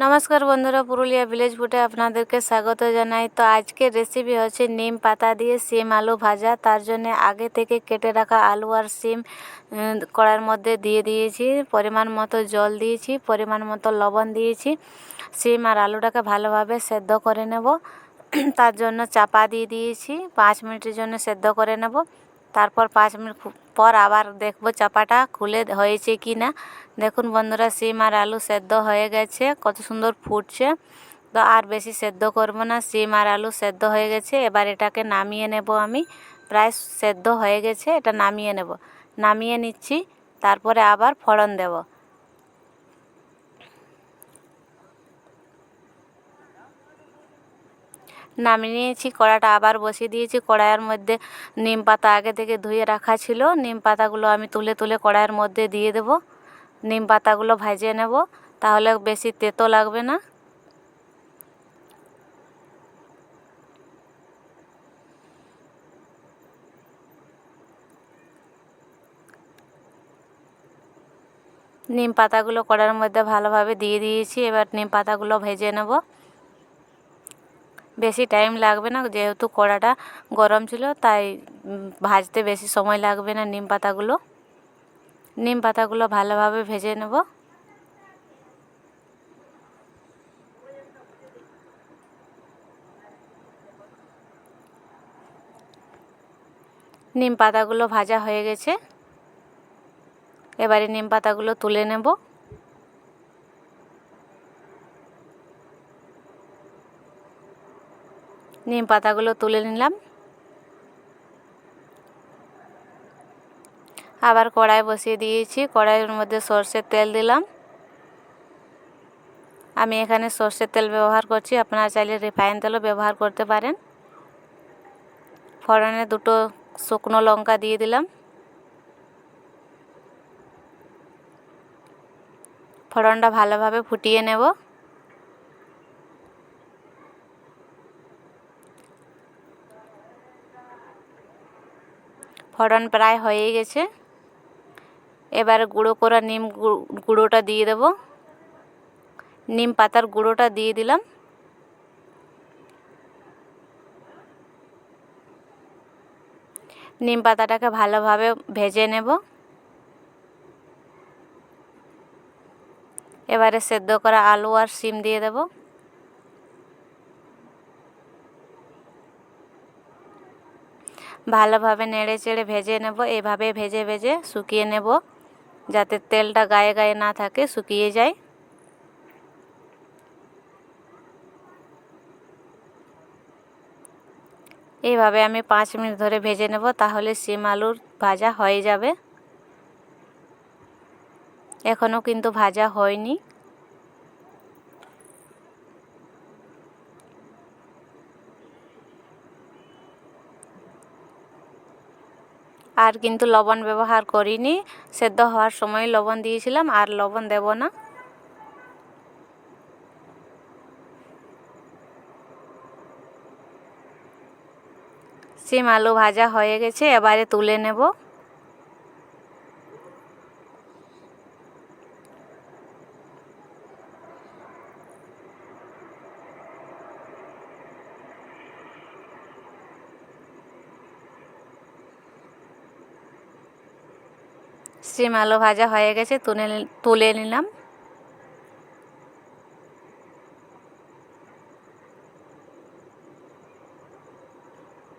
नमस्कार बंधुरा पुरुलिया विलेज फूडे आपनादेरके स्वागत जानाई। तो आज के रेसिपि होच्छे नीम पाता दिए सीम आलू भाजा। तार जन्य आगे थेके केटे राखा आलू और सीम कड़ार मध्य दिए दिएछि। परिमाण मतो जल दिएछि, परिमाण मतो लवण दिएछि। सीम और आलूटाके भालोभाबे सेদ্ধ करे नेब। तार जन्य चापा दिए दिएछि, 5 मिनिटेर जन्य सेদ্ধ करे नेब। तारपर 5 मिनिट पर आबार देखबो चापाटा खुले हयेछे किना। देखुन बंधुरा सीम और आलू सेদ্ধ हये गेछे, कत सुंदर फुटছে। तो आर बेशी सेদ্ধ करब ना, सीम और आलू सेদ্ধ हये गेछे। एबार एटाके नामिये नेब आमी। प्राय सेদ্ধ हये गेछे, एटा नामिये नेब। नामिये निচ্ছি, तारपरे आबार फोड़न देब। नामिয়ে নিয়েছি, কড়াটা আবার বসিয়ে দিয়েছি। কড়াইয়ের মধ্যে নিম পাতা আগে থেকে ধুয়ে রাখা ছিল। নিম পাতাগুলো আমি তুলে তুলে কড়াইয়ের মধ্যে দিয়ে দেব। নিম পাতাগুলো ভেজে নেব, তাহলে বেশি তেতো লাগবে না। নিম পাতাগুলো কড়াইয়ের মধ্যে ভালোভাবে দিয়ে দিয়েছি। এবার নিম পাতাগুলো ভেজে নেব। বেশি টাইম লাগবে না, যেহেতু কড়াটা গরম ছিল তাই ভাজতে বেশি সময় লাগবে না। নিম পাতাগুলো ভালোভাবে ভেজে নেব। নিম পাতাগুলো ভাজা হয়ে গেছে। এবারে নিম পাতাগুলো তুলে নেব। নিম পাতাগুলো তুলে নিলাম। আবার কড়াই বসিয়ে দিয়েছি। কড়াইয়ের মধ্যে সরষের তেল দিলাম। আমি এখানে সরষের তেল ব্যবহার করছি, আপনারা চাইলে রিফাইন তেলও ব্যবহার করতে পারেন। ফোড়নে দুটো শুকনো লঙ্কা দিয়ে দিলাম। ফোড়নটা ভালোভাবে ফুটিয়ে নেব। ফোড়ন প্রায় হয়ে গেছে। এবারে গুঁড়ো করা নিম গুঁড়োটা দিয়ে দেব। নিম পাতার গুঁড়োটা দিয়ে দিলাম। নিম পাতাটাকে ভালোভাবে ভেজে নেব। এবারে সেদ্ধ করা আলু আর শিম দিয়ে দেব। ভালোভাবে নেড়ে চেড়ে ভেজে নেব। এভাবে ভেজে ভেজে শুকিয়ে নেব, যাতে তেলটা গায়ে গায়ে না থাকে, শুকিয়ে যায়। এইভাবে আমি 5 মিনিট ধরে ভেজে নেব, তাহলে শিম আলুর ভাজা হয়ে যাবে। এখনও কিন্তু ভাজা হয়নি। আর কিন্তু লবণ ব্যবহার করিনি, সেদ্ধ হওয়ার সময় লবণ দিয়েছিলাম, আর লবণ দেব না। শিম আলু ভাজা হয়ে গেছে, এবারে তুলে নেব। শিম আলু ভাজা হয়ে গেছে, তুলে নিলাম।